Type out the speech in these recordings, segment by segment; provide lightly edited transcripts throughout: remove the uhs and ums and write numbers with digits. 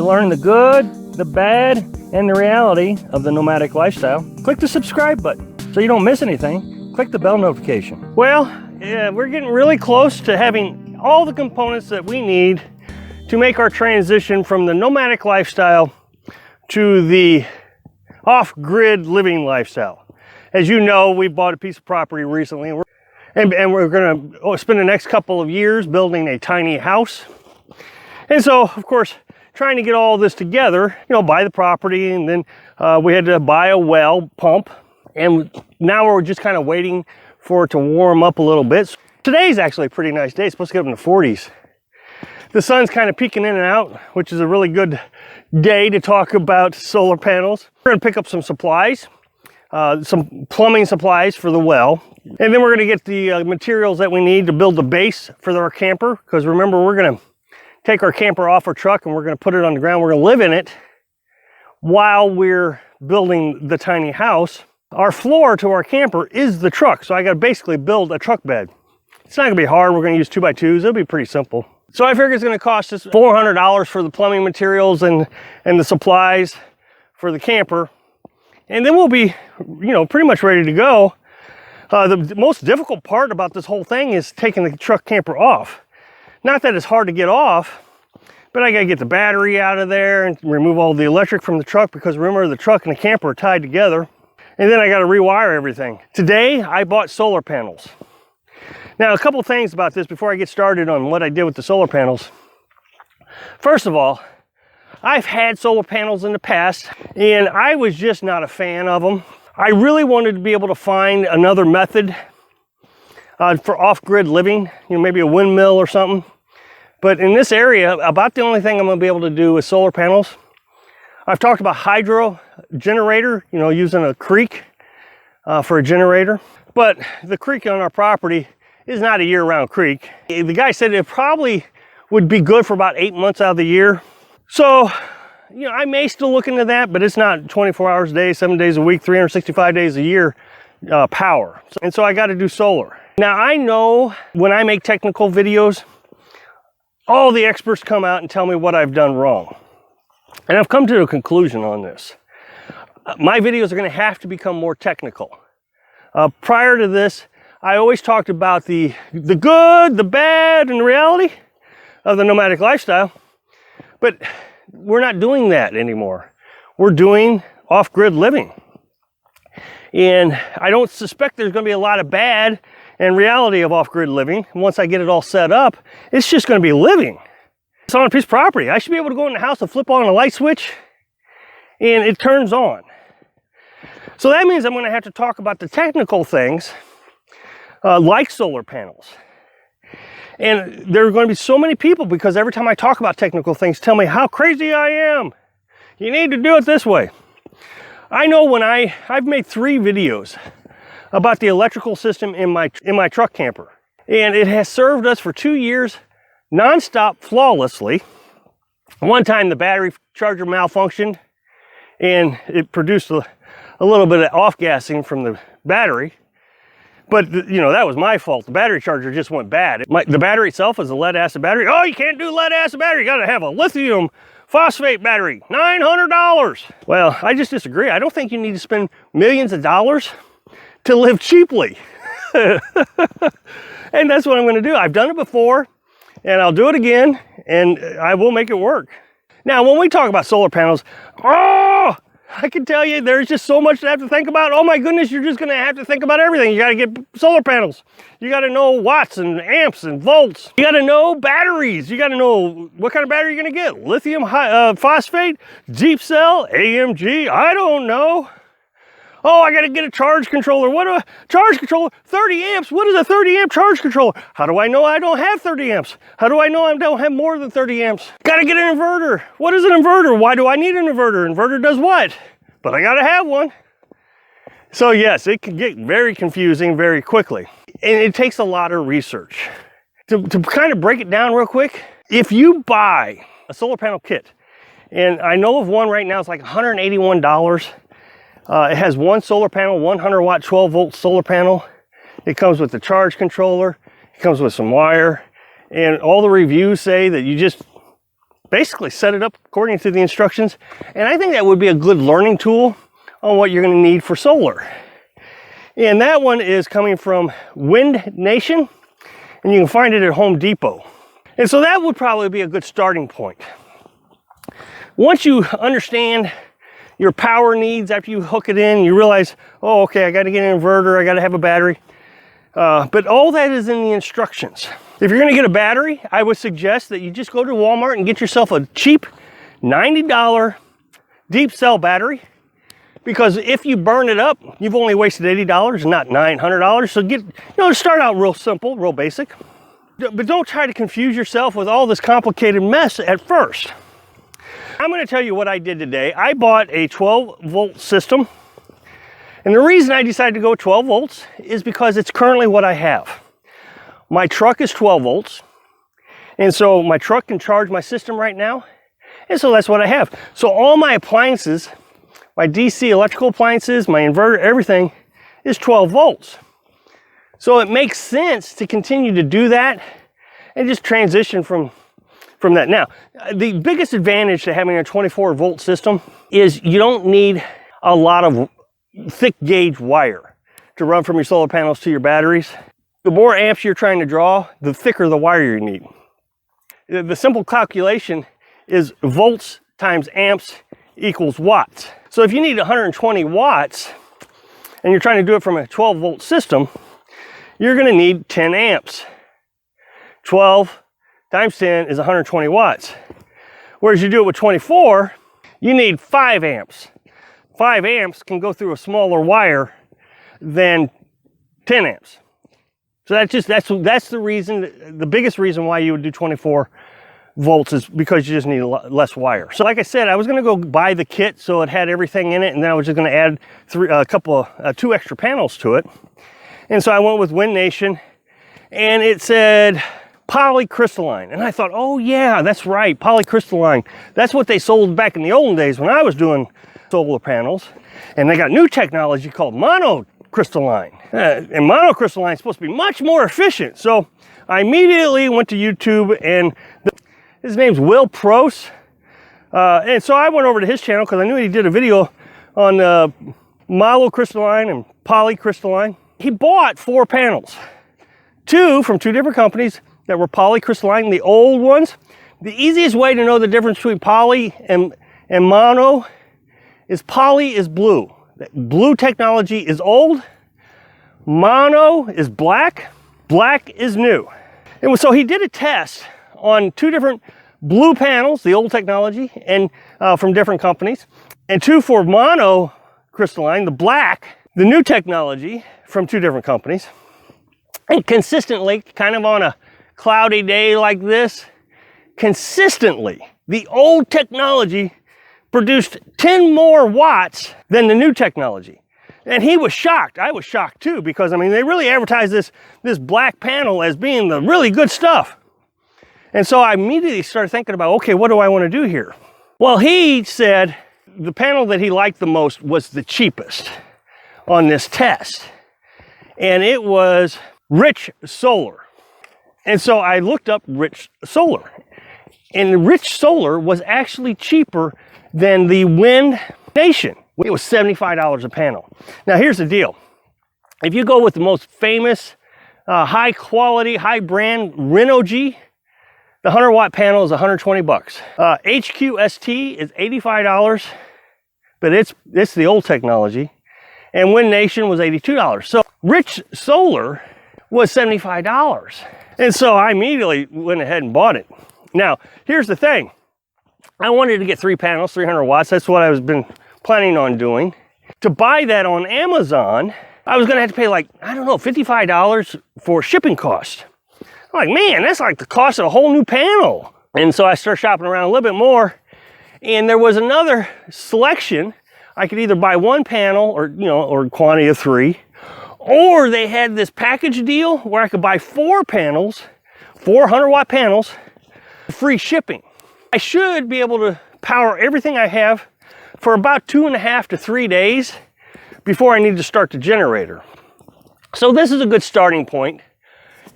To learn the good, the bad, and the reality of the nomadic lifestyle, click the subscribe button so you don't miss anything. Click the bell notification. Well, yeah, we're getting really close to having all the components that we need to make our transition from the nomadic lifestyle to the off-grid living lifestyle. As you know, we bought a piece of property recently, and we're going to spend the next couple of years building a tiny house. And so, of course, trying to get all this together, you know, buy the property, and then we had to buy a well pump, and now we're just kind of waiting for it to warm up a little bit. Today's actually a pretty nice day. It's supposed to get up in the 40s. The sun's kind of peeking in and out, which is a really good day to talk about solar panels. We're going to pick up some supplies, some plumbing supplies for the well, and then we're going to get the materials that we need to build the base for our camper, because remember, we're going to take our camper off our truck and we're going to put it on the ground. We're going to live in it while we're building the tiny house. Our floor to our camper is the truck, so I got to basically build a truck bed. It's not going to be hard. We're going to use 2x2s. It'll be pretty simple. So I figure it's going to cost us $400 for the plumbing materials and the supplies for the camper. And then we'll be, you know, pretty much ready to go. The most difficult part about this whole thing is taking the truck camper off. Not that it's hard to get off, but I got to get the battery out of there and remove all the electric from the truck, because remember, the truck and the camper are tied together. And then I got to rewire everything. Today, I bought solar panels. Now, a couple of things about this before I get started on what I did with the solar panels. First of all, I've had solar panels in the past, and I was just not a fan of them. I really wanted to be able to find another method for off-grid living, you know, maybe a windmill or something. But in this area, about the only thing I'm going to be able to do is solar panels. I've talked about hydro generator, you know, using a creek for a generator. But the creek on our property is not a year-round creek. The guy said it probably would be good for about 8 months out of the year. So, you know, I may still look into that, but it's not 24 hours a day, 7 days a week, 365 days a year power. And so I got to do solar. Now, I know when I make technical videos, all the experts come out and tell me what I've done wrong. And I've come to a conclusion on this. My videos are going to have to become more technical. Prior to this, I always talked about the good, the bad, and the reality of the nomadic lifestyle. But we're not doing that anymore. We're doing off-grid living. And I don't suspect there's going to be a lot of bad and reality of off-grid living. Once I get it all set up, it's just going to be living. It's on a piece of property. I should be able to go in the house and flip on a light switch, and it turns on. So that means I'm going to have to talk about the technical things, like solar panels. And there are going to be so many people, because every time I talk about technical things, tell me how crazy I am. You need to do it this way. I know when I've made 3 videos about the electrical system in my truck camper, and it has served us for 2 years nonstop, flawlessly. One time the battery charger malfunctioned, and it produced a little bit of off-gassing from the battery. But, you know, that was my fault. The battery charger just went bad. The battery itself is a lead-acid battery. Oh, you can't do lead-acid battery. You got to have a lithium phosphate battery. $900. Well, I just disagree. I don't think you need to spend millions of dollars to live cheaply. And that's what I'm going to do. I've done it before, and I'll do it again, and I will make it work. Now, when we talk about solar panels, I can tell you there's just so much to have to think about. Oh my goodness, you're just going to have to think about everything. You got to get solar panels. You got to know watts and amps and volts. You got to know batteries. You got to know what kind of battery you're going to get. Lithium phosphate, deep cell, AMG, I don't know. Oh, I got to get a charge controller. What a charge controller? 30 amps. What is a 30 amp charge controller? How do I know I don't have 30 amps? How do I know I don't have more than 30 amps? Got to get an inverter. What is an inverter? Why do I need an inverter? Inverter does what? But I got to have one. So yes, it can get very confusing very quickly. And it takes a lot of research. To kind of break it down real quick, if you buy a solar panel kit, and I know of one right now, it's like $181. It has one solar panel, 100 watt, 12 volt solar panel. It comes with the charge controller. It comes with some wire. And all the reviews say that you just basically set it up according to the instructions. And I think that would be a good learning tool on what you're going to need for solar. And that one is coming from Wind Nation, and you can find it at Home Depot. And so that would probably be a good starting point. Once you understand your power needs after you hook it in, you realize, oh, okay, I got to get an inverter, I got to have a battery. But all that is in the instructions. If you're going to get a battery, I would suggest that you just go to Walmart and get yourself a cheap $90 deep cell battery. Because if you burn it up, you've only wasted $80 and not $900. So start out real simple, real basic. But don't try to confuse yourself with all this complicated mess at first. I'm going to tell you what I did today. I bought a 12-volt system. And the reason I decided to go 12 volts is because it's currently what I have. My truck is 12 volts. And so my truck can charge my system right now. And so that's what I have. So all my appliances, my DC electrical appliances, my inverter, everything is 12 volts. So it makes sense to continue to do that and just transition from that. Now, the biggest advantage to having a 24 volt system is you don't need a lot of thick gauge wire to run from your solar panels to your batteries. The more amps you're trying to draw, the thicker the wire you need. The simple calculation is volts times amps equals watts. So if you need 120 watts and you're trying to do it from a 12 volt system, you're going to need 10 amps. 12 times 10 is 120 watts. Whereas you do it with 24, you need 5 amps. 5 amps can go through a smaller wire than 10 amps. So that's the reason, the biggest reason why you would do 24 volts is because you just need less wire. So like I said, I was going to go buy the kit so it had everything in it, and then I was just going to add 2 extra panels to it. And so I went with Wind Nation, and it said polycrystalline. And I thought, oh yeah, that's right, polycrystalline. That's what they sold back in the olden days when I was doing solar panels. And they got new technology called monocrystalline. And monocrystalline is supposed to be much more efficient. So I immediately went to YouTube, and his name's Will Pross. And so I went over to his channel because I knew he did a video on monocrystalline and polycrystalline. He bought 4 panels, 2 from 2 different companies that were polycrystalline, the old ones. The easiest way to know the difference between poly and mono is poly is blue. Blue technology is old, mono is black, black is new. And so he did a test on 2 different blue panels, the old technology, and from different companies, and 2 for monocrystalline, the black, the new technology from 2 different companies. And consistently, kind of on a cloudy day like this, consistently, the old technology produced 10 more watts than the new technology. And he was shocked. I was shocked too, because I mean, they really advertised this black panel as being the really good stuff. And so I immediately started thinking about, okay, what do I want to do here? Well, he said the panel that he liked the most was the cheapest on this test. And it was Rich Solar. And so I looked up Rich Solar. And Rich Solar was actually cheaper than the Wind Nation. It was $75 a panel. Now here's the deal. If you go with the most famous, high quality, high brand Renogy, the 100 watt panel is 120 bucks. HQST is $85, but it's the old technology. And Wind Nation was $82. So Rich Solar was $75. And so I immediately went ahead and bought it. Now, here's the thing. I wanted to get 3 panels, 300 watts. That's what I was been planning on doing. To buy that on Amazon, I was gonna have to pay like, I don't know, $55 for shipping costs. I'm like, man, that's like the cost of a whole new panel. And so I started shopping around a little bit more, and there was another selection. I could either buy 1 panel or quantity of 3, or they had this package deal where I could buy 4 panels, 400 watt panels, free shipping. I should be able to power everything I have for about 2.5 to 3 days before I need to start the generator. So this is a good starting point.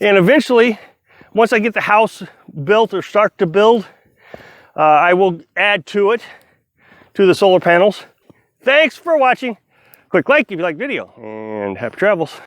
And eventually, once I get the house built or start to build, I will add to it, to the solar panels. Thanks for watching. Quick like if you like the video, and happy travels.